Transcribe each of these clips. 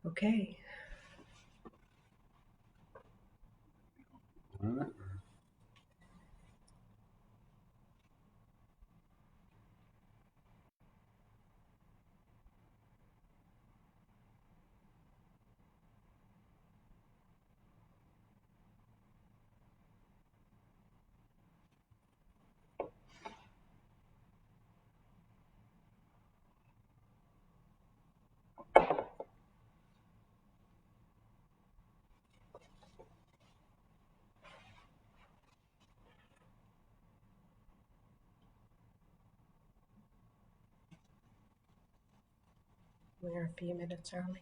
Okay. We're a few minutes early.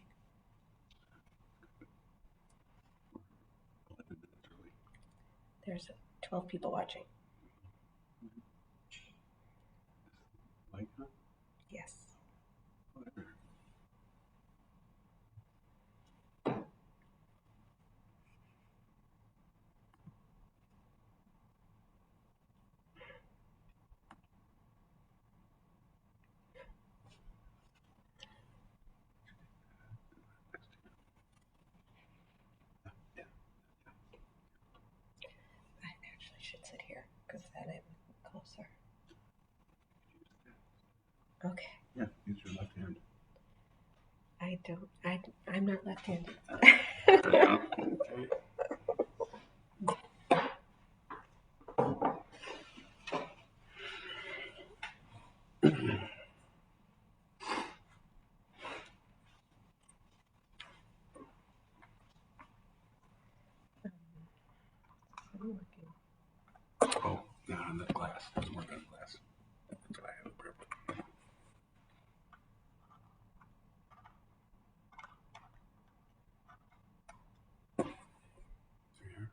There's 12 people watching. Yes. I actually should sit here because then I'm closer. Okay. Yeah, use your left hand. I don't. I'm not left-handed. I'm looking. Oh, not on the glass. Doesn't work on glass. That's what I have a grip. See here?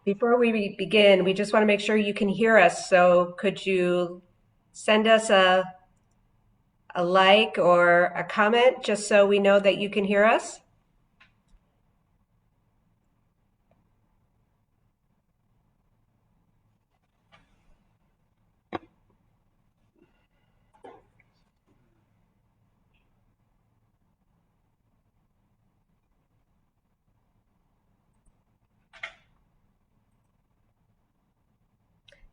Before we begin, we just want to make sure you can hear us. So could you send us a like or a comment just so we know that you can hear us?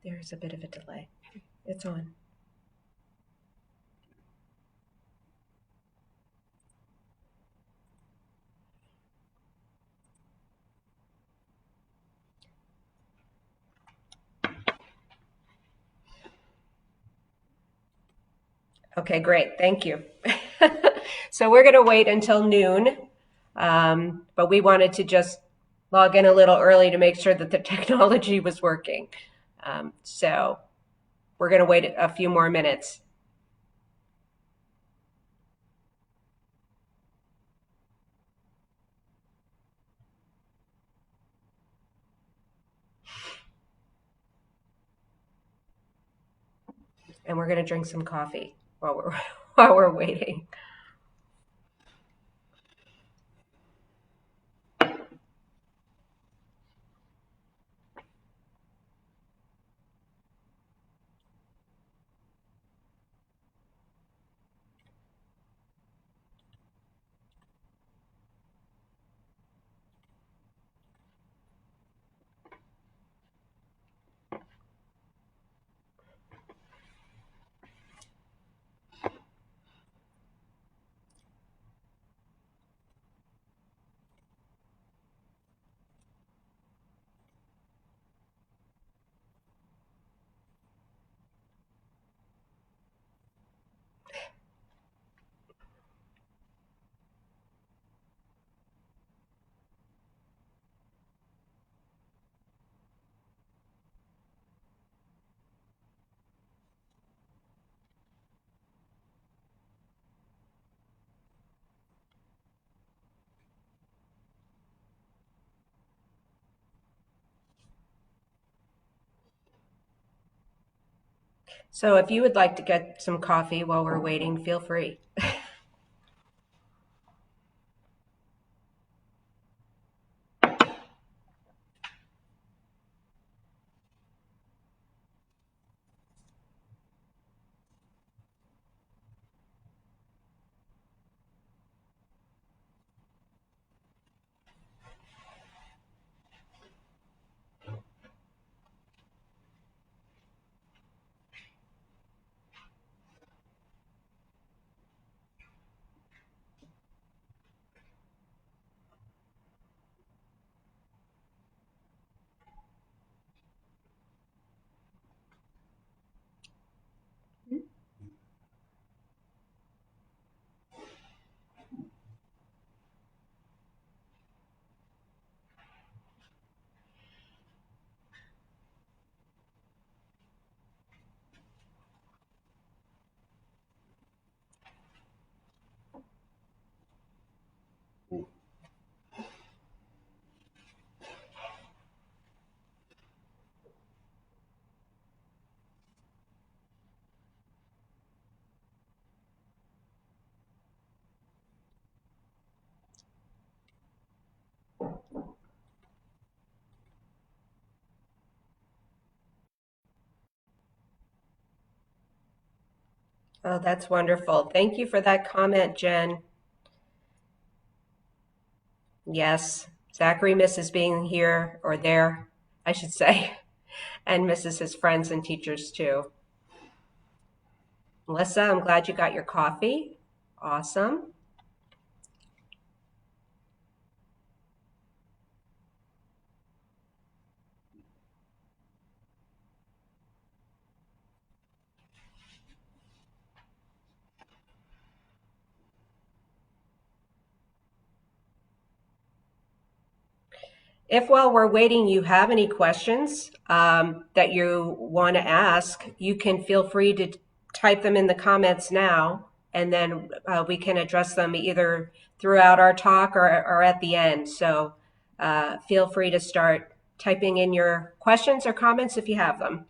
There's a bit of a delay. It's on. Okay, great. Thank you. So we're going to wait until noon, but we wanted to just log in a little early to make sure that the technology was working. So we're going to wait a few more minutes. And we're going to drink some coffee while we're while we're waiting. So if you would like to get some coffee while we're waiting, feel free. Oh, that's wonderful. Thank you for that comment, Jen. Yes, Zachary misses being here or there, I should say, and misses his friends and teachers too. Melissa, I'm glad you got your coffee. Awesome. If while we're waiting you have any questions that you want to ask, you can feel free to type them in the comments now, and then we can address them either throughout our talk or at the end. So feel free to start typing in your questions or comments if you have them.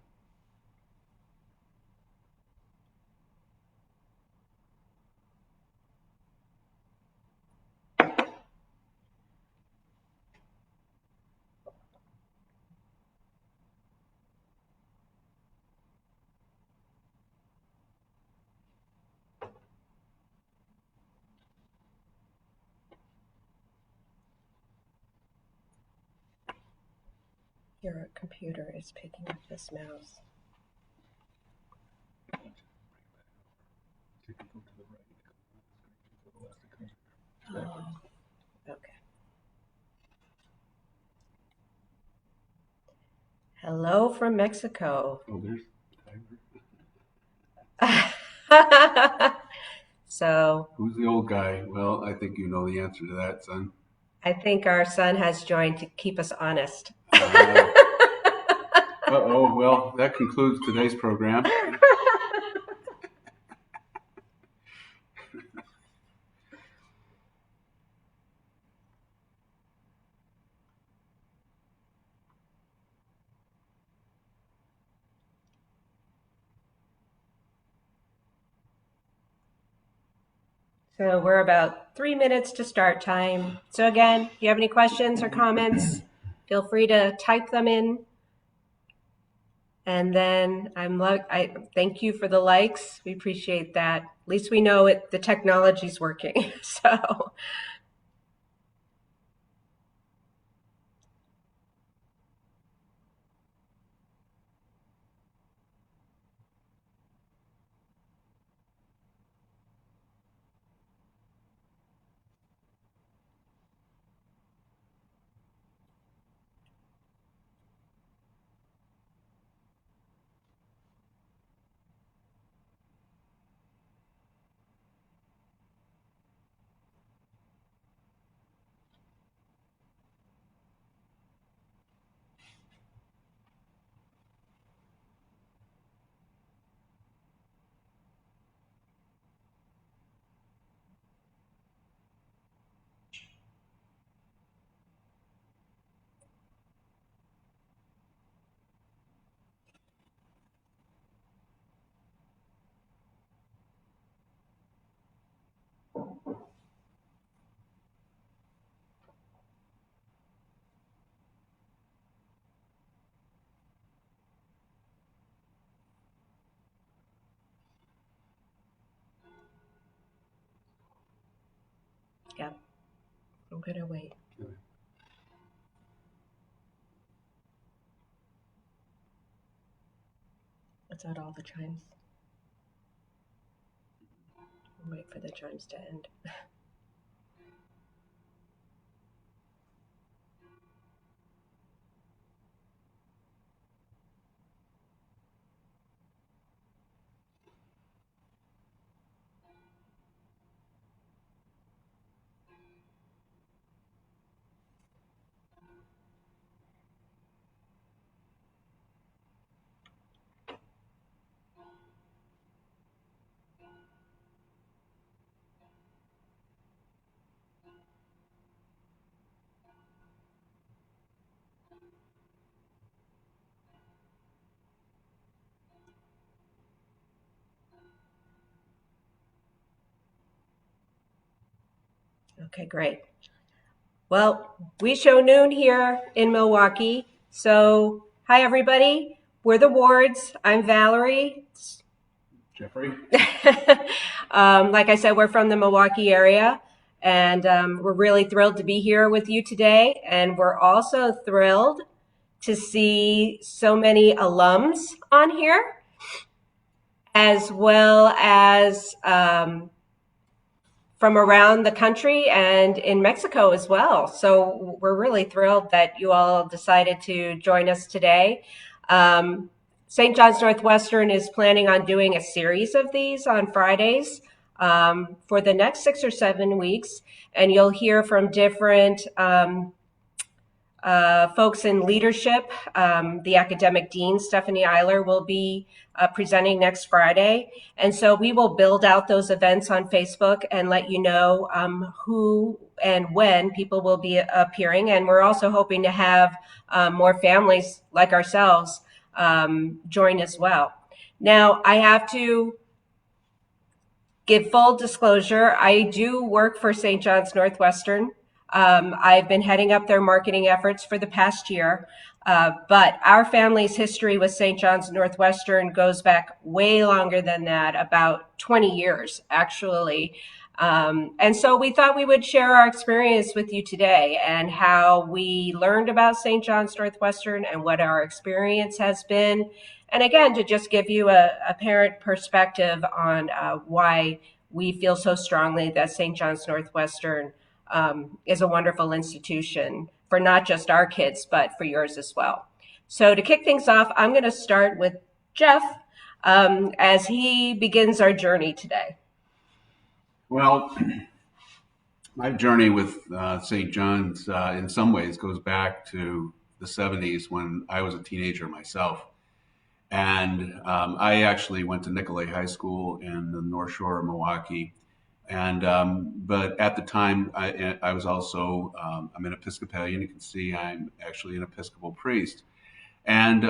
Your computer is picking up this mouse. Oh, okay. Hello from Mexico. Oh, there's So who's the old guy? Well, I think you know the answer to that, son. I think our son has joined to keep us honest. Uh-oh. Well, that concludes today's program. So we're about 3 minutes to start time. So again, if you have any questions or comments, feel free to type them in. And then I thank you for the likes. We appreciate that. At least we know the technology's working. So going to wait. Is that all the chimes? Wait for the chimes to end. Okay, great. Well, we show noon here in Milwaukee. So, hi everybody. We're the Wards. I'm Valerie. Jeffrey? Like I said, we're from the Milwaukee area, and we're really thrilled to be here with you today. And we're also thrilled to see so many alums on here, as well as from around the country and in Mexico as well. So we're really thrilled that you all decided to join us today. St. John's Northwestern is planning on doing a series of these on Fridays for the next 6 or 7 weeks, and you'll hear from different folks in leadership. The academic dean, Stephanie Eiler, will be presenting next Friday. And so we will build out those events on Facebook and let you know who and when people will be appearing. And we're also hoping to have more families like ourselves join as well. Now, I have to give full disclosure. I do work for St. John's Northwestern. I've been heading up their marketing efforts for the past year, but our family's history with St. John's Northwestern goes back way longer than that, about 20 years, actually. And so we thought we would share our experience with you today and how we learned about St. John's Northwestern and what our experience has been. And again, to just give you a parent perspective on why we feel so strongly that St. John's Northwestern is a wonderful institution for not just our kids, but for yours as well. So to kick things off, I'm going to start with Jeff as he begins our journey today. Well, my journey with St. John's in some ways goes back to the 70s when I was a teenager myself. And I actually went to Nicolay High School in the North Shore of Milwaukee. And but at the time, I was also I'm an Episcopalian. You can see I'm actually an Episcopal priest, and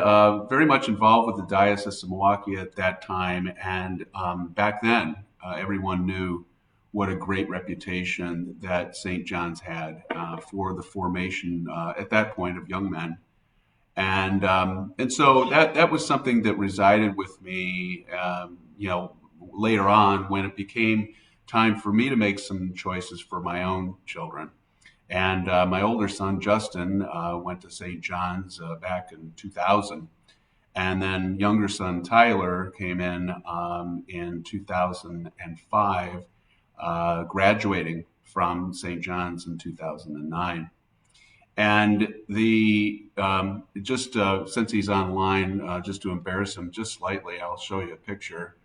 very much involved with the Diocese of Milwaukee at that time. And back then, everyone knew what a great reputation that St. John's had for the formation at that point of young men. And so that was something that resided with me, later on when it became time for me to make some choices for my own children. And my older son, Justin, went to St. John's back in 2000. And then younger son, Tyler, came in 2005, graduating from St. John's in 2009. And the just since he's online, just to embarrass him just slightly, I'll show you a picture.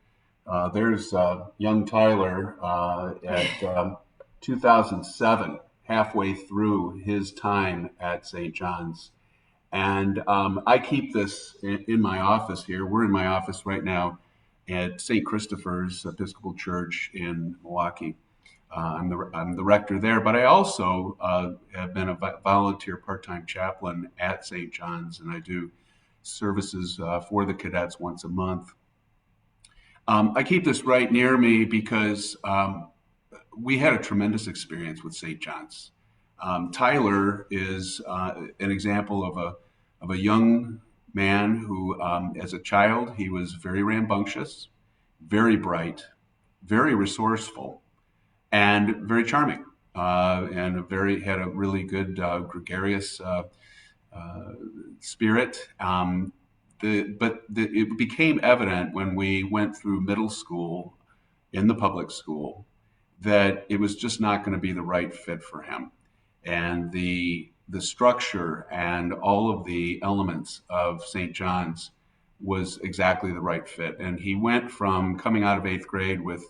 There's young Tyler at 2007, halfway through his time at St. John's. And I keep this in my office here. We're in my office right now at St. Christopher's Episcopal Church in Milwaukee. I'm the rector there, but I also have been a volunteer part-time chaplain at St. John's, and I do services for the cadets once a month. I keep this right near me because we had a tremendous experience with St. John's. Tyler is an example of a young man who, as a child, he was very rambunctious, very bright, very resourceful, and very charming. and had a really good gregarious spirit. It became evident when we went through middle school in the public school that it was just not going to be the right fit for him. And the structure and all of the elements of St. John's was exactly the right fit. And he went from coming out of eighth grade with,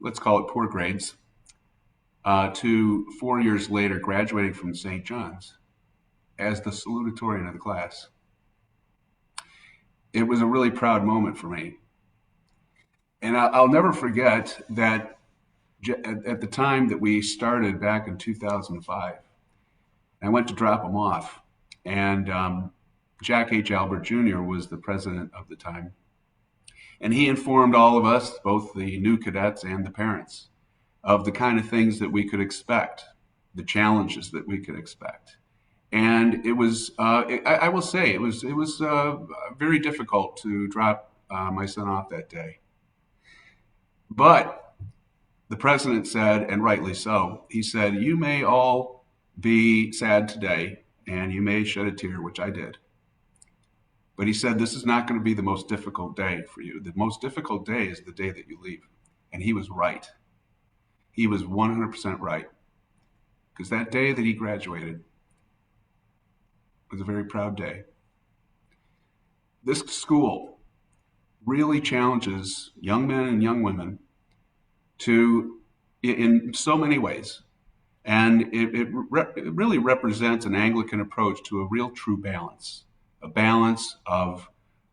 let's call it poor grades, to 4 years later graduating from St. John's as the salutatorian of the class. It was a really proud moment for me. And I'll never forget that at the time that we started back in 2005, I went to drop him off, and Jack H. Albert Jr. was the president of the time. And he informed all of us, both the new cadets and the parents, of the kind of things that we could expect, the challenges that we could expect. And it was, I will say, it was very difficult to drop my son off that day. But the president said, and rightly so, he said, you may all be sad today, and you may shed a tear, which I did. But he said, this is not going to be the most difficult day for you. The most difficult day is the day that you leave. And he was right. He was 100% right. Because that day that he graduated was a very proud day. This school really challenges young men and young women in so many ways. And it really represents an Anglican approach to a real true balance, a balance of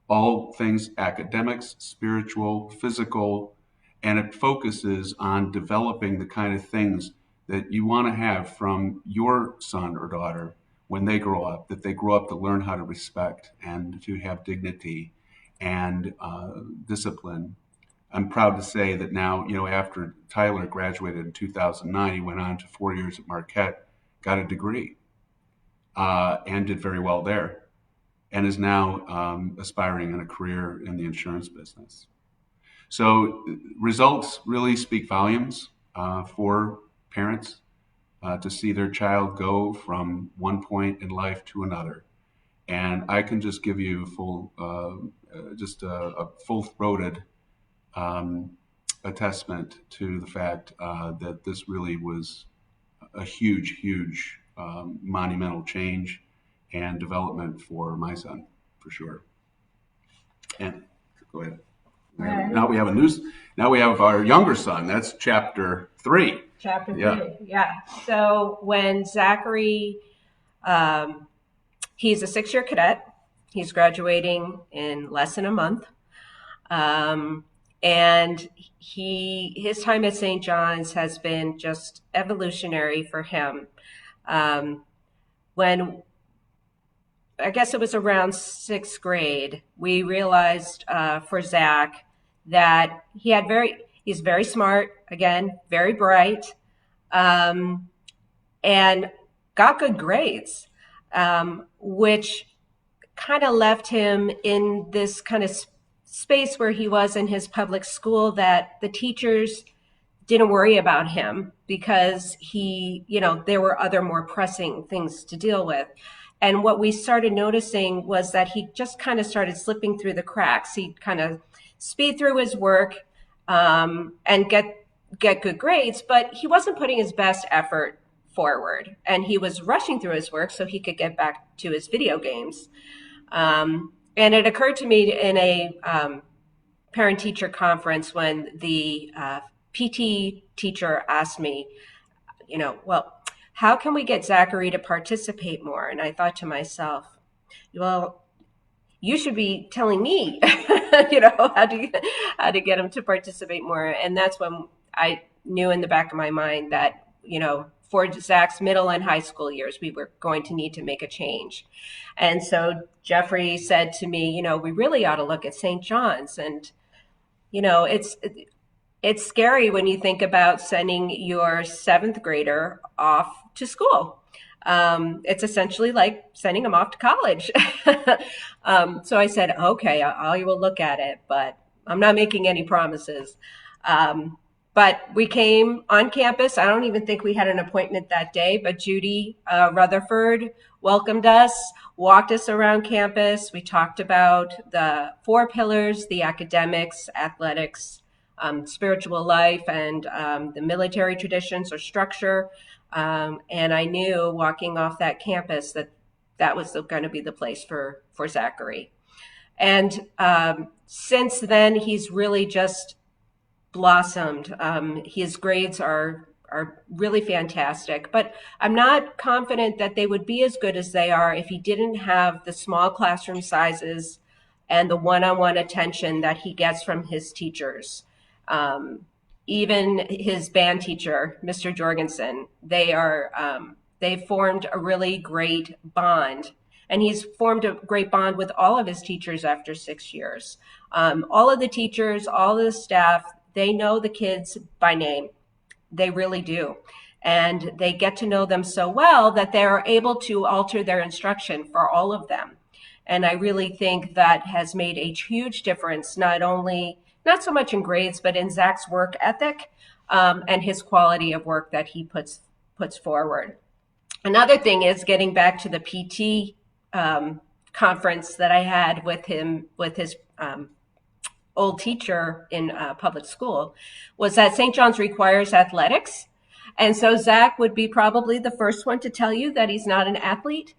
all things academics, spiritual, physical, and it focuses on developing the kind of things that you want to have from your son or daughter when they grow up, that they grow up to learn how to respect and to have dignity and discipline. I'm proud to say that now, after Tyler graduated in 2009, he went on to 4 years at Marquette, got a degree, and did very well there, and is now aspiring in a career in the insurance business. So results really speak volumes for parents to see their child go from one point in life to another. And I can just give you a full-throated attestament to the fact that this really was a huge, huge monumental change and development for my son, for sure. And go ahead. Right. Now we have our younger son. That's chapter 3. Chapter 3, yeah. So when Zachary, he's a 6-year cadet. He's graduating in less than a month. And his time at St. John's has been just evolutionary for him. When I guess it was around 6th grade, we realized for Zach that he's very smart, again, very bright, and got good grades, which kind of left him in this kind of space where he was in his public school that the teachers didn't worry about him because there were other more pressing things to deal with. And what we started noticing was that he just kind of started slipping through the cracks. He'd kind of speed through his work and get good grades, but he wasn't putting his best effort forward. And he was rushing through his work so he could get back to his video games. And it occurred to me in a parent-teacher conference when the PT teacher asked me, well, how can we get Zachary to participate more? And I thought to myself, well, you should be telling me, how to get him to participate more. And that's when I knew in the back of my mind that, for Zach's middle and high school years, we were going to need to make a change. And so Jeffrey said to me, we really ought to look at St. John's. And, it's scary when you think about sending your 7th grader off to school. It's essentially like sending them off to college. So I said, okay, I will look at it, but I'm not making any promises. But but we came on campus. I don't even think we had an appointment that day, but Judy Rutherford welcomed us, walked us around campus. We talked about the 4 pillars, the academics, athletics, spiritual life, and the military traditions or structure. And I knew walking off that campus that that was going to be the place for Zachary. And since then, he's really just blossomed. His grades are really fantastic, but I'm not confident that they would be as good as they are if he didn't have the small classroom sizes and the one-on-one attention that he gets from his teachers. Um, Even his band teacher, Mr. Jorgensen, they've formed a really great bond. And he's formed a great bond with all of his teachers after 6 years. All of the teachers, all of the staff, they know the kids by name. They really do. And they get to know them so well that they're able to alter their instruction for all of them. And I really think that has made a huge difference, not so much in grades, but in Zach's work ethic, and his quality of work that he puts forward. Another thing is getting back to the PT conference that I had with him, with his old teacher in public school, was that St. John's requires athletics. And so Zach would be probably the first one to tell you that he's not an athlete.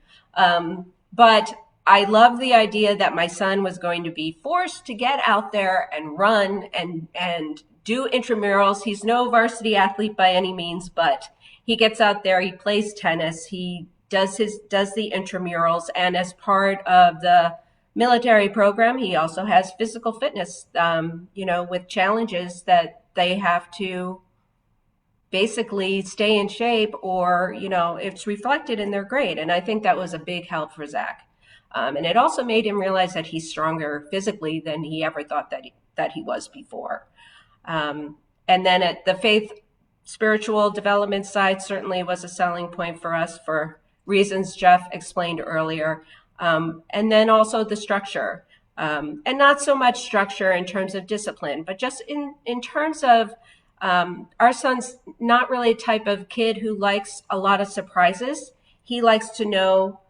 But I love the idea that my son was going to be forced to get out there and run and do intramurals. He's no varsity athlete by any means, but he gets out there, he plays tennis, he does the intramurals, and as part of the military program, he also has physical fitness, with challenges that they have to basically stay in shape, or it's reflected in their grade. And I think that was a big help for Zach. And it also made him realize that he's stronger physically than he ever thought that he was before. And then at the faith spiritual development side certainly was a selling point for us for reasons Jeff explained earlier. And then also the structure, and not so much structure in terms of discipline, but just in terms of our son's not really a type of kid who likes a lot of surprises. He likes to know,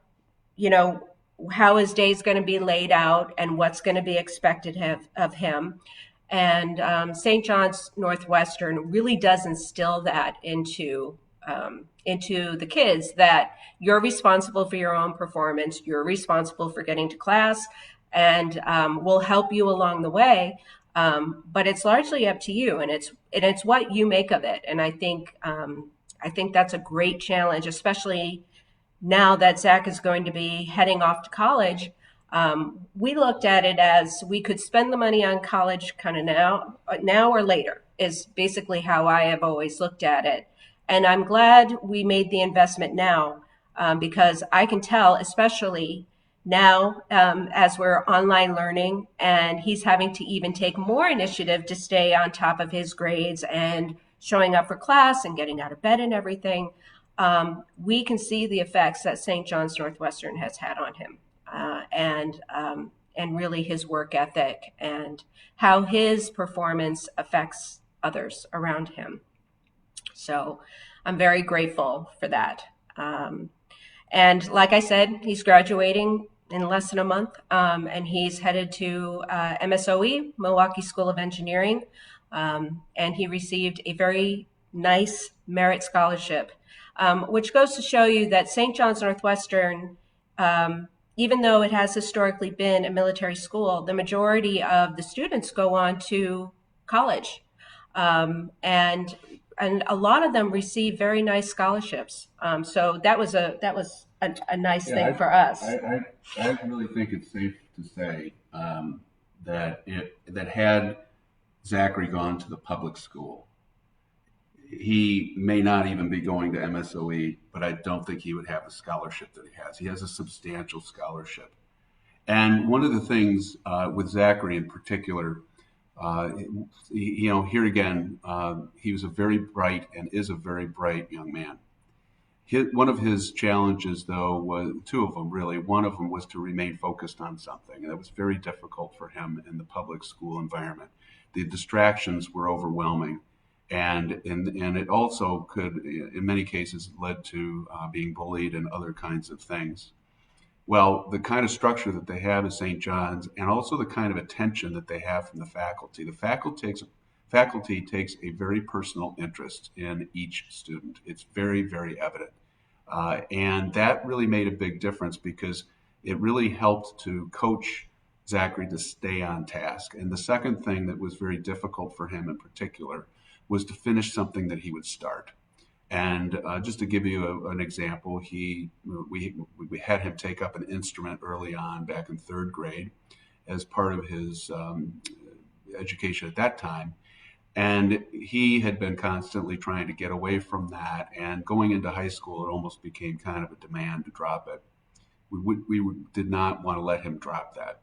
how his day is going to be laid out and what's going to be expected of him. And St. John's Northwestern really does instill that into the kids, that you're responsible for your own performance, you're responsible for getting to class, and we'll help you along the way. But it's largely up to you, and it's what you make of it. And I think that's a great challenge, especially now that Zach is going to be heading off to college. We looked at it as we could spend the money on college kind of now or later, is basically how I have always looked at it. And I'm glad we made the investment now, because I can tell, especially now, as we're online learning and he's having to even take more initiative to stay on top of his grades and showing up for class and getting out of bed and everything, we can see the effects that St. John's Northwestern has had on him, and really his work ethic and how his performance affects others around him. So I'm very grateful for that. And like I said, he's graduating in less than a month, and he's headed to MSOE, Milwaukee School of Engineering, and he received a very nice merit scholarship, which goes to show you that St. John's Northwestern, even though it has historically been a military school, the majority of the students go on to college, and a lot of them receive very nice scholarships. So that was a nice thing for us. I really think it's safe to say that had Zachary gone to the public school, he may not even be going to MSOE, but I don't think he would have the scholarship that he has. He has a substantial scholarship. And one of the things with Zachary in particular, here again, he was a very bright and is a very bright young man. One of his challenges, though, was two of them really. One of them was to remain focused on something, and that was very difficult for him in the public school environment. The distractions were overwhelming, And it also could, in many cases, led to being bullied and other kinds of things. Well, the kind of structure that they have at St. John's, and also the kind of attention that they have from the faculty takes a very personal interest in each student. It's very, very evident. And that really made a big difference because it really helped to coach Zachary to stay on task. And the second thing that was very difficult for him in particular was to finish something that he would start. And just to give you an example, we had him take up an instrument early on back in third grade as part of his education at that time. And he had been constantly trying to get away from that. And going into high school, it almost became kind of a demand to drop it. We did not want to let him drop that.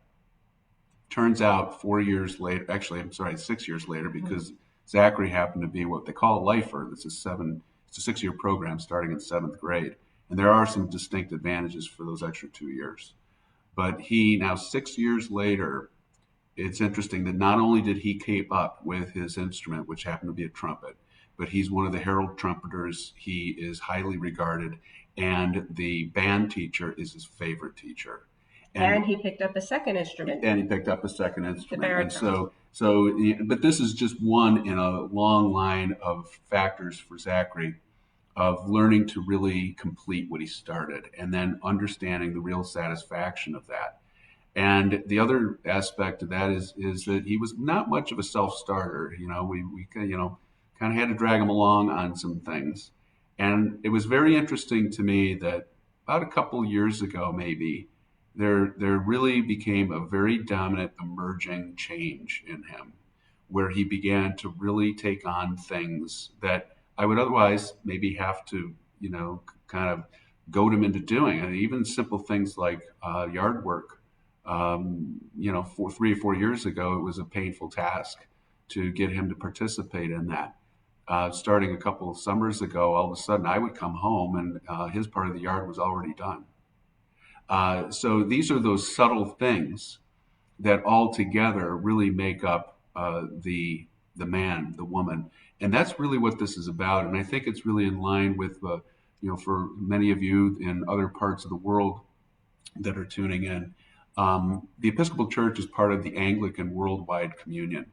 Turns out 4 years later, actually, I'm sorry, 6 years later, because Zachary happened to be what they call a lifer. It's a 6-year program starting in seventh grade. And there are some distinct advantages for those extra 2 years. But now 6 years later, it's interesting that not only did he keep up with his instrument, which happened to be a trumpet, but he's one of the herald trumpeters. He is highly regarded, and the band teacher is his favorite teacher. And he picked up a second instrument. And he picked up a second instrument. And baritone. but this is just one in a long line of factors for Zachary of learning to really complete what he started and then understanding the real satisfaction of that. And the other aspect of that is that he was not much of a self-starter. We kind of had to drag him along on some things. And it was very interesting to me that about a couple years ago, maybe, there really became a very dominant emerging change in him, where he began to really take on things that I would otherwise maybe have to, kind of goad him into doing. And even simple things like yard work. 3 or 4 years ago, it was a painful task to get him to participate in that. Starting a couple of summers ago, all of a sudden I would come home and his part of the yard was already done. So these are those subtle things that all together really make up the man, the woman. And that's really what this is about. And I think it's really in line with, for many of you in other parts of the world that are tuning in, the Episcopal Church is part of the Anglican Worldwide Communion.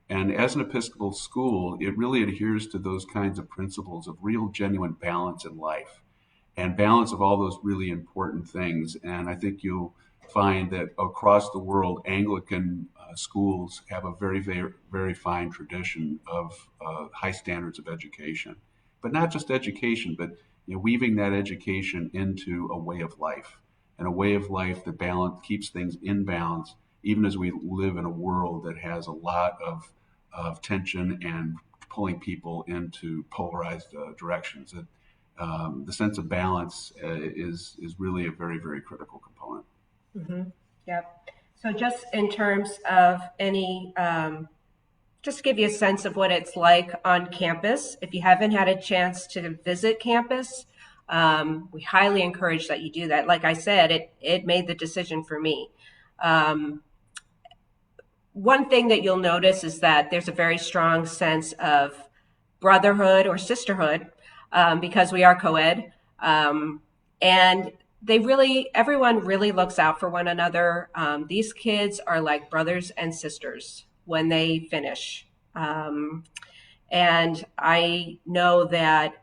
And as an Episcopal school, it really adheres to those kinds of principles of real, genuine balance in life and balance of all those really important things. And I think you'll find that across the world, Anglican schools have a very, very, very fine tradition of high standards of education. But not just education, but weaving that education into a way of life. And a way of life that keeps things in balance, even as we live in a world that has a lot of tension and pulling people into polarized directions. The sense of balance is really a very, very critical component. Mm-hmm. Yep. So just in terms of just to give you a sense of what it's like on campus, if you haven't had a chance to visit campus, we highly encourage that you do that. Like I said, it made the decision for me. One thing that you'll notice is that there's a very strong sense of brotherhood or sisterhood because we are co-ed. And everyone really looks out for one another. These kids are like brothers and sisters when they finish. And I know that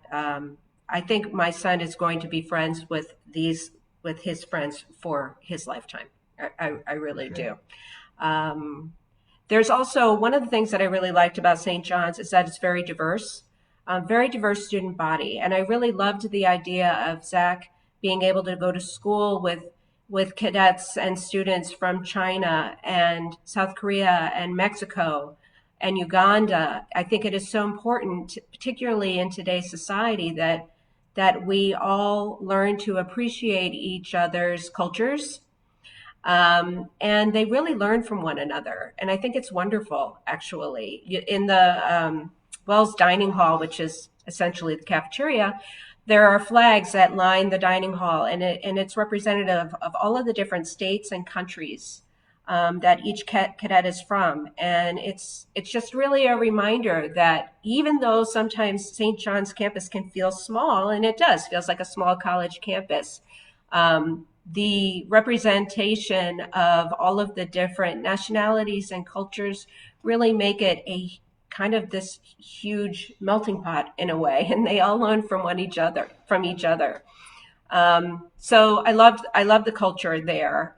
I think my son is going to be friends with his friends for his lifetime. I really do. There's also one of the things that I really liked about St. John's is that it's very diverse student body. And I really loved the idea of Zach being able to go to school with cadets and students from China and South Korea and Mexico and Uganda. I think it is so important, particularly in today's society, that we all learn to appreciate each other's cultures. And they really learn from one another. And I think it's wonderful, actually. In the Wells Dining Hall, which is essentially the cafeteria, there are flags that line the dining hall, and it's representative of all of the different states and countries that each cadet is from. And it's just really a reminder that even though sometimes St. John's campus can feel small, and it does, feels like a small college campus, the representation of all of the different nationalities and cultures really make it a kind of this huge melting pot in a way, and they all learn from each other. So I love the culture there.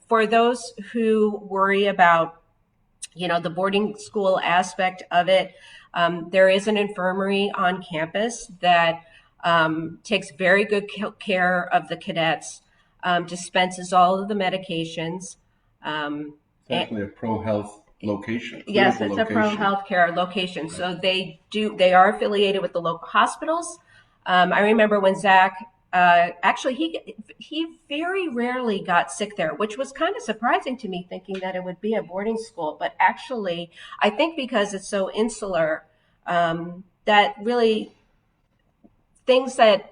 For those who worry about, the boarding school aspect of it, there is an infirmary on campus that takes very good care of the cadets, dispenses all of the medications. It's actually a pro health location. Yes, Critical it's a pro location. healthcare location. So they are affiliated with the local hospitals. I remember when Zach, actually, he very rarely got sick there, which was kind of surprising to me, thinking that it would be a boarding school. But actually, I think because it's so insular, that really things that,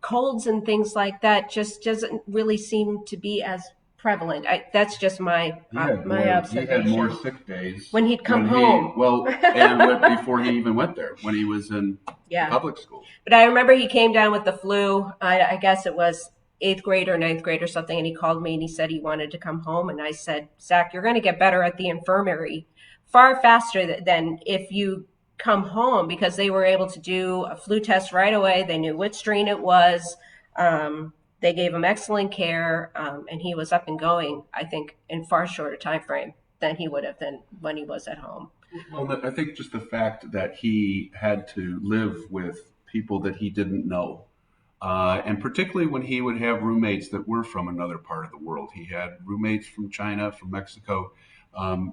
colds and things like that just doesn't really seem to be as prevalent. That's just my my He had more observation. sick days When he'd come when home. before he even went there, when he was in Yeah. public school. But I remember he came down with the flu. I guess it was eighth grade or ninth grade or something. And he called me and he said he wanted to come home. And I said, Zach, you're going to get better at the infirmary far faster than if you come home, because they were able to do a flu test right away. They knew what strain it was. They gave him excellent care. And he was up and going, I think, in far shorter time frame than he would have been when he was at home. Well, I think just the fact that he had to live with people that he didn't know, and particularly when he would have roommates that were from another part of the world. He had roommates from China, from Mexico,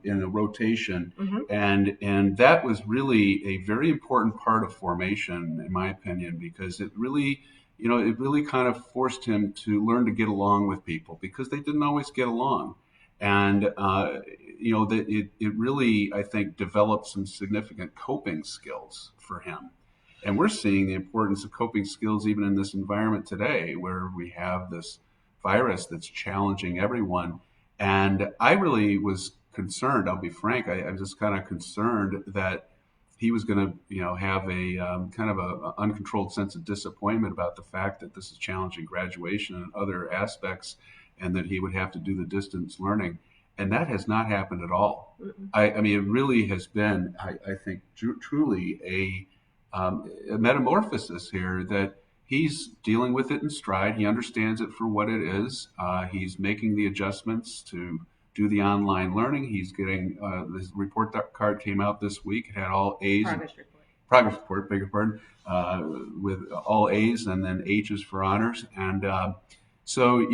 in a rotation, and that was really a very important part of formation, in my opinion, because it really kind of forced him to learn to get along with people because they didn't always get along, and that it really, I think, developed some significant coping skills for him. And we're seeing the importance of coping skills even in this environment today, where we have this virus that's challenging everyone. And I really was concerned. I'll be frank. I'm just kind of concerned that he was going to, have a kind of a uncontrolled sense of disappointment about the fact that this is challenging graduation and other aspects, and that he would have to do the distance learning. And that has not happened at all. I mean, it really has been, I think, truly a metamorphosis here, that he's dealing with it in stride. He understands it for what it is. He's making the adjustments to do the online learning. He's getting his report card came out this week. It had all A's. Progress report, beg your pardon, with all A's and then H's for honors. And so,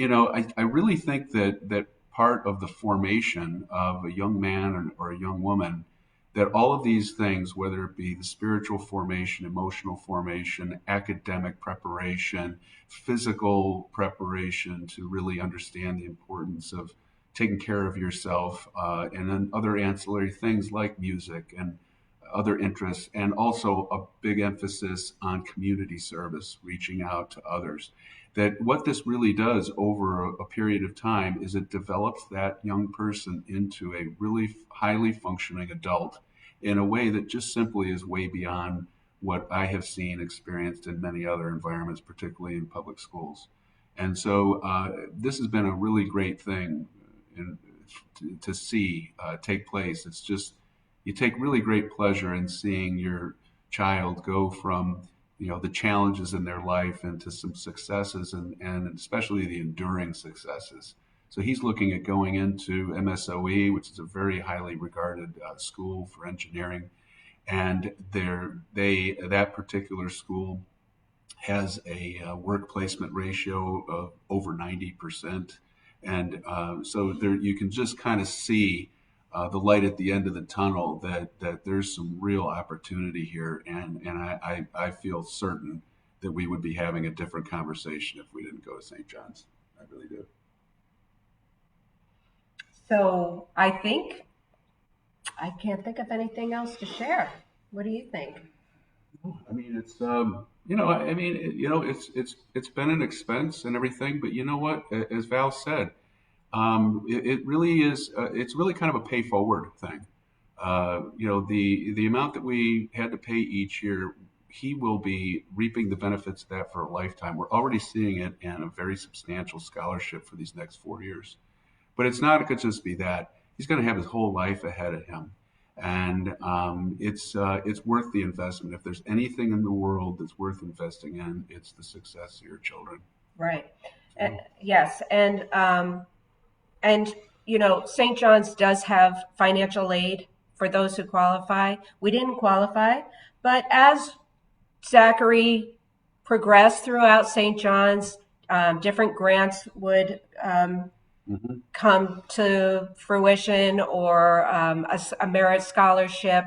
I really think that part of the formation of a young man or a young woman, that all of these things, whether it be the spiritual formation, emotional formation, academic preparation, physical preparation to really understand the importance of taking care of yourself, and then other ancillary things like music and other interests, and also a big emphasis on community service, reaching out to others. That what this really does over a period of time is it develops that young person into a really highly functioning adult in a way that just simply is way beyond what I have seen, experienced in many other environments, particularly in public schools. And so this has been a really great thing to see take place. It's just, you take really great pleasure in seeing your child go from the challenges in their life into some successes, and especially the enduring successes. So he's looking at going into MSOE, which is a very highly regarded school for engineering, and that particular school has a work placement ratio of over 90%, and so there you can just kind of see the light at the end of the tunnel, that there's some real opportunity here, and I feel certain that we would be having a different conversation if we didn't go to St. John's. I really do. So I think I can't think of anything else to share. What do you think? I mean, it's I mean, it's been an expense and everything, but you know what? As Val said, It really is. It's really kind of a pay forward thing. The amount that we had to pay each year, he will be reaping the benefits of that for a lifetime. We're already seeing it in a very substantial scholarship for these next 4 years. But it's not going to just be that. He's going to have his whole life ahead of him, and it's worth the investment. If there's anything in the world that's worth investing in, it's the success of your children. Right. Yes, and St. John's does have financial aid for those who qualify. We didn't qualify, but as Zachary progressed throughout St. John's, different grants would Hmm. come to fruition, or a merit scholarship.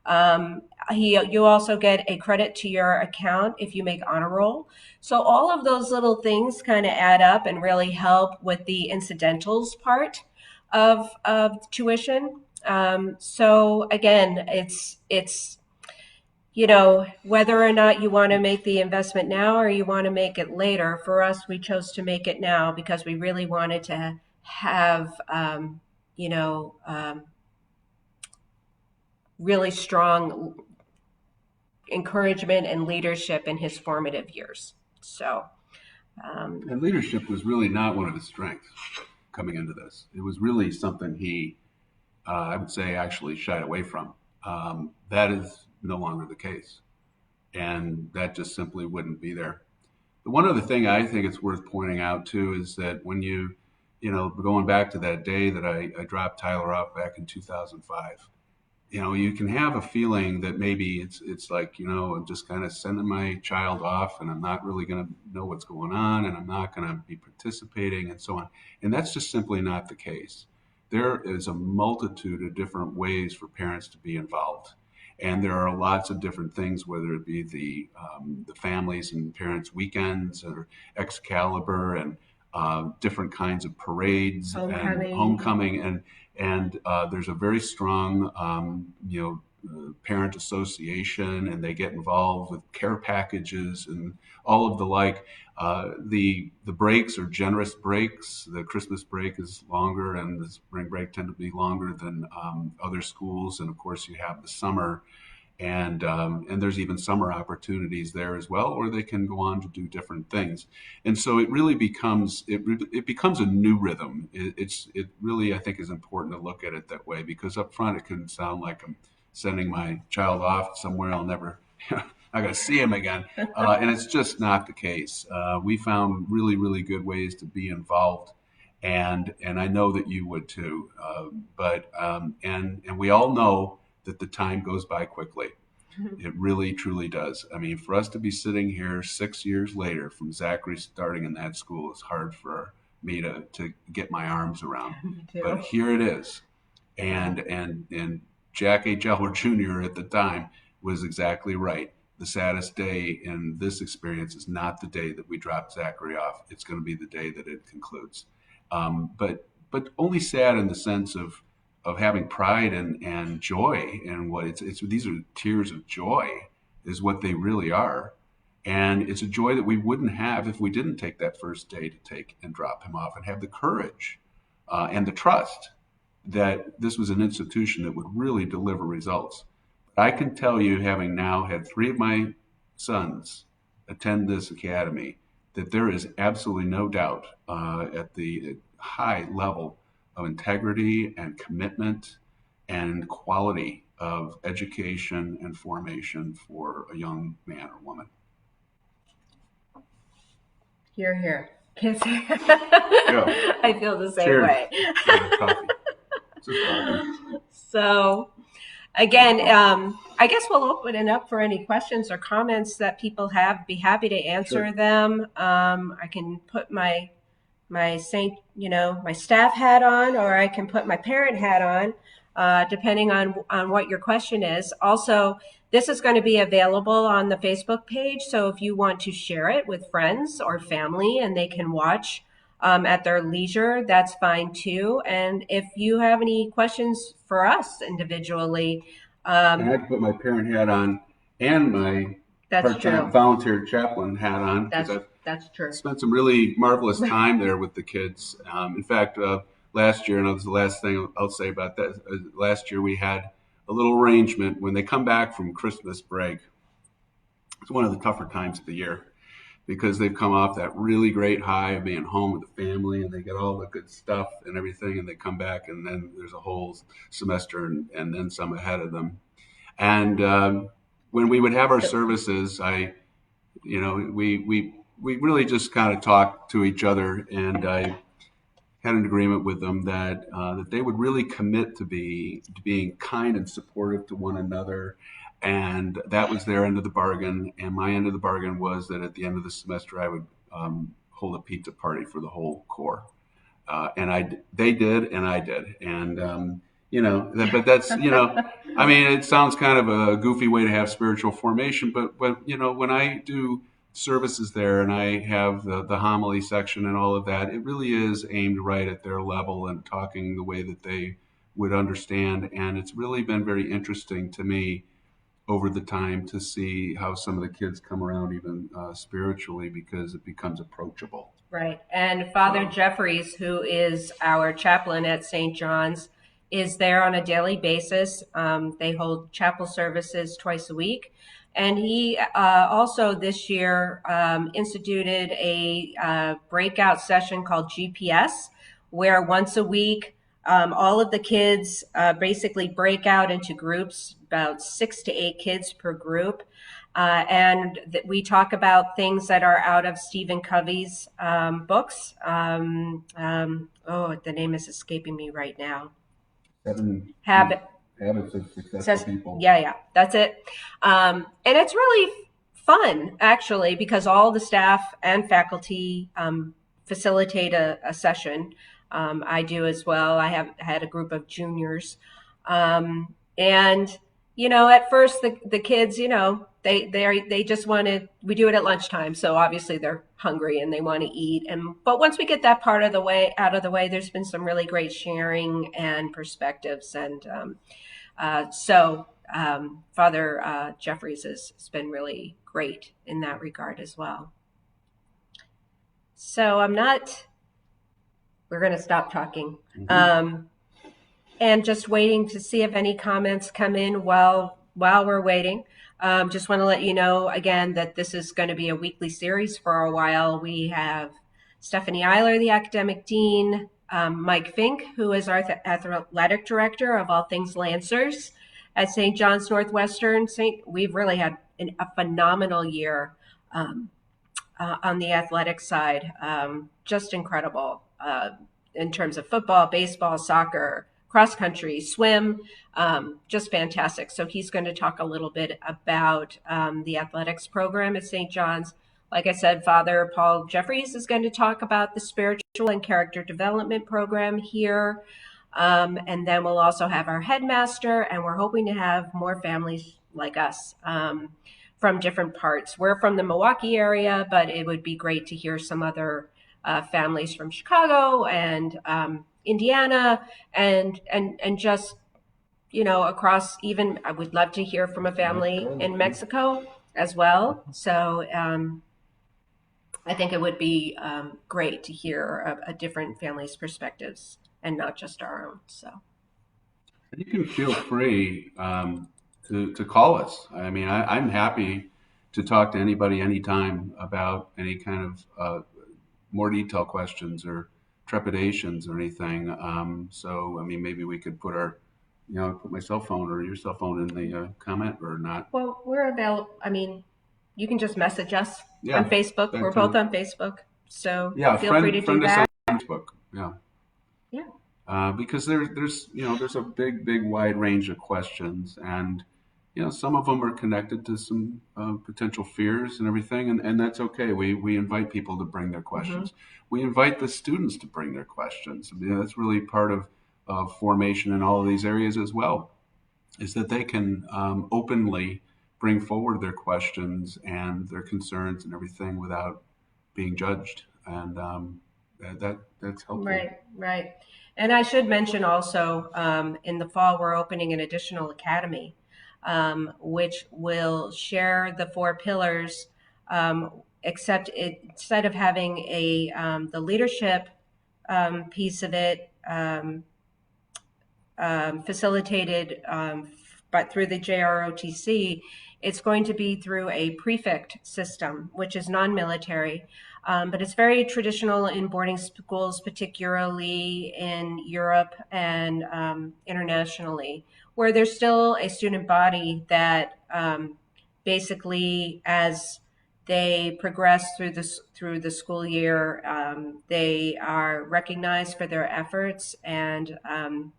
You also get a credit to your account if you make honor roll. So all of those little things kind of add up and really help with the incidentals part of tuition. So again, it's whether or not you want to make the investment now or you want to make it later. For us, we chose to make it now because we really wanted to have, really strong encouragement and leadership in his formative years. So, And leadership was really not one of his strengths coming into this. It was really something he, I would say, actually shied away from. That is no longer the case, and that just simply wouldn't be there. The one other thing I think it's worth pointing out too is that when going back to that day that I dropped Tyler off back in 2005, you can have a feeling that maybe it's like, I'm just kind of sending my child off and I'm not really going to know what's going on and I'm not going to be participating and so on. And that's just simply not the case. There is a multitude of different ways for parents to be involved. And there are lots of different things, whether it be the families and parents weekends or Excalibur and different kinds of parades and homecoming, and there's a very strong parent association, and they get involved with care packages and all of the like. The breaks are generous breaks. The Christmas break is longer, and the spring break tend to be longer than other schools. And of course, you have the summer, and there's even summer opportunities there as well, or they can go on to do different things. And so it really becomes a new rhythm. It really, I think, is important to look at it that way, because up front it can sound like I'm sending my child off somewhere I'll never I got to see him again, and it's just not the case. We found really, really good ways to be involved, and I know that you would too. And we all know that the time goes by quickly. It really, truly does. I mean, for us to be sitting here 6 years later from Zachary starting in that school is hard for me to get my arms around. But here it is, and Jack A. Jeller Jr. at the time was exactly right. The saddest day in this experience is not the day that we drop Zachary off. It's going to be the day that it concludes. But only sad in the sense of having pride and joy in what it's. These are tears of joy, is what they really are, and it's a joy that we wouldn't have if we didn't take that first day to take and drop him off and have the courage and the trust that this was an institution that would really deliver results. I can tell you, having now had 3 of my sons attend this academy, that there is absolutely no doubt at the high level of integrity and commitment and quality of education and formation for a young man or woman. Hear, hear. Kids. Yeah. I feel the same Cheers. way. Coffee. Just coffee. So, again, I guess we'll open it up for any questions or comments that people have. Be happy to answer Sure. them. I can put my my staff hat on, or I can put my parent hat on, depending on what your question is. Also, this is going to be available on the Facebook page, so if you want to share it with friends or family and they can watch at their leisure, that's fine too. And if you have any questions for us individually, And I can put my parent hat on and my that's true. volunteer chaplain hat on, because That's That's true. spent some really marvelous time there with the kids. In fact, last year, and that was the last thing I'll say about that. Last year we had a little arrangement when they come back from Christmas break. It's one of the tougher times of the year because they've come off that really great high of being home with the family and they get all the good stuff and everything, and they come back and then there's a whole semester and then some ahead of them. And when we would have our services, we really just kind of talked to each other, and I had an agreement with them that they would really commit to being kind and supportive to one another, and that was their end of the bargain. And my end of the bargain was that at the end of the semester, I would hold a pizza party for the whole corps, and they did, and I did, and but that's I mean, it sounds kind of a goofy way to have spiritual formation, but when I do services there and I have the homily section and all of that, it really is aimed right at their level and talking the way that they would understand. And it's really been very interesting to me over the time to see how some of the kids come around even spiritually because it becomes approachable. Right. And Father Jeffries, who is our chaplain at St. John's, is there on a daily basis. They hold chapel services twice a week. And he also this year instituted a breakout session called GPS, where once a week, all of the kids basically break out into groups, about 6 to 8 kids per group. We talk about things that are out of Stephen Covey's books. The name is escaping me right now. Habits of successful people. Yeah, that's it. And it's really fun, actually, because all the staff and faculty facilitate a session. I do as well. I have had a group of juniors. And, at first the kids, they just we do it at lunchtime. So obviously they're hungry and they want to eat. But once we get that part of the way out of the way, there's been some really great sharing and perspectives. And Father Jeffries has been really great in that regard as well. So we're going to stop talking. Mm-hmm. And just waiting to see if any comments come in while we're waiting. Just want to let you know again that this is going to be a weekly series for a while. We have Stephanie Eiler, the academic dean, Mike Fink, who is our athletic director of all things Lancers at St. John's Northwestern. We've really had a phenomenal year on the athletic side. Just incredible in terms of football, baseball, soccer, cross country, swim, just fantastic. So he's going to talk a little bit about the athletics program at St. John's. Like I said, Father Paul Jeffries is going to talk about the spiritual and character development program here. And then we'll also have our headmaster, and we're hoping to have more families like us from different parts. We're from the Milwaukee area, but it would be great to hear some other families from Chicago and Indiana and just, across even, I would love to hear from a family in Mexico as well. So I think it would be great to hear a different family's perspectives and not just our own. So you can feel free to call us. I mean, I'm happy to talk to anybody anytime about any kind of more detailed questions or trepidations or anything. So, I mean, maybe we could put put my cell phone or your cell phone in the comment or not. Well, we're available. I mean, you can just message us on Facebook. We're both on Facebook. So feel free to do that. On Facebook. Yeah. Because there's a big wide range of questions, and some of them are connected to some potential fears and everything, and that's okay. We invite people to bring their questions. Mm-hmm. We invite the students to bring their questions. That's really part of formation in all of these areas as well, is that they can openly bring forward their questions and their concerns and everything without being judged, and that's helpful. Right. And I should mention also, in the fall, we're opening an additional academy, which will share the 4 pillars except instead of having the leadership piece of it facilitated but through the JROTC, it's going to be through a prefect system, which is non-military, but it's very traditional in boarding schools, particularly in Europe and internationally, where there's still a student body that basically, as they progress through the school year, they are recognized for their efforts, and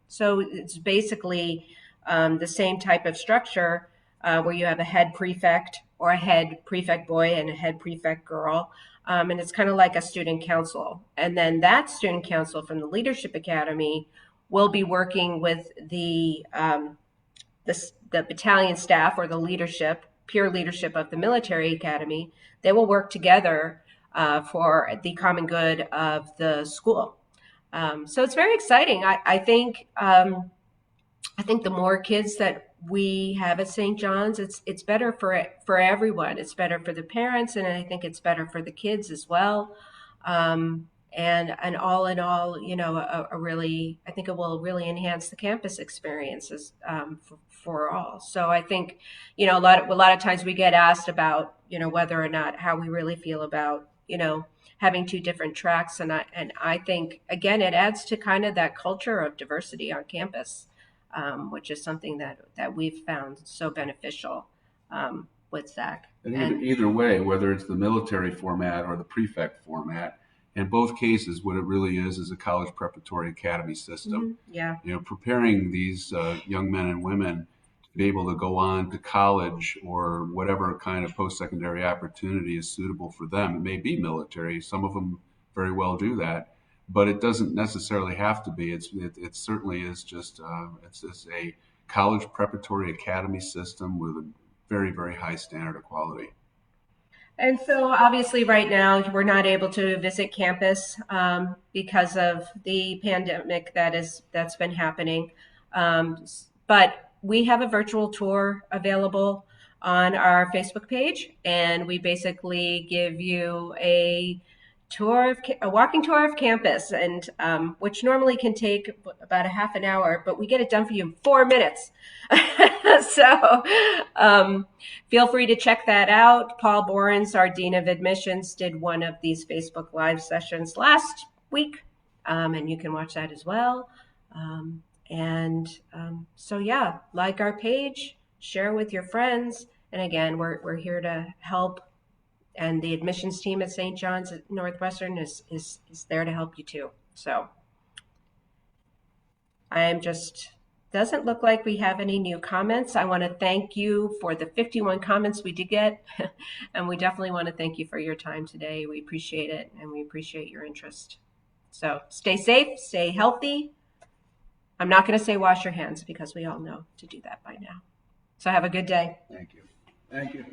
so it's basically the same type of structure where you have a head prefect or a head prefect boy and a head prefect girl. And it's kind of like a student council. And then that student council from the Leadership Academy will be working with the battalion staff or the leadership, peer leadership of the military academy. They will work together for the common good of the school. So it's very exciting. I think the more kids that we have at St. John's, it's better for everyone. It's better for the parents, and I think it's better for the kids as well. And all in all, you know, I think it will really enhance the campus experiences for all. So I think, you know, a lot of times we get asked about, you know, whether or not how we really feel about, you know, having two different tracks, and I think again it adds to kind of that culture of diversity on campus, which is something that we've found so beneficial with Zach. And either way, whether it's the military format or the prefect format, in both cases, what it really is a college preparatory academy system. Yeah. You know, preparing these young men and women to be able to go on to college or whatever kind of post-secondary opportunity is suitable for them. It may be military. Some of them very well do that, but it doesn't necessarily have to be. It certainly is just it's just a college preparatory academy system with a very, very high standard of quality. And so obviously right now we're not able to visit campus because of the pandemic that's been happening. But we have a virtual tour available on our Facebook page, and we basically give you a walking tour of campus, and which normally can take about a half an hour, but we get it done for you in 4 minutes. So feel free to check that out. Paul Borens, our Dean of Admissions, did one of these Facebook Live sessions last week, and you can watch that as well. So yeah, like our page, share with your friends, and again, we're here to help. And the admissions team at St. John's at Northwestern is there to help you too. So doesn't look like we have any new comments. I want to thank you for the 51 comments we did get. And we definitely want to thank you for your time today. We appreciate it, and we appreciate your interest. So stay safe, stay healthy. I'm not going to say wash your hands because we all know to do that by now. So have a good day. Thank you. Thank you.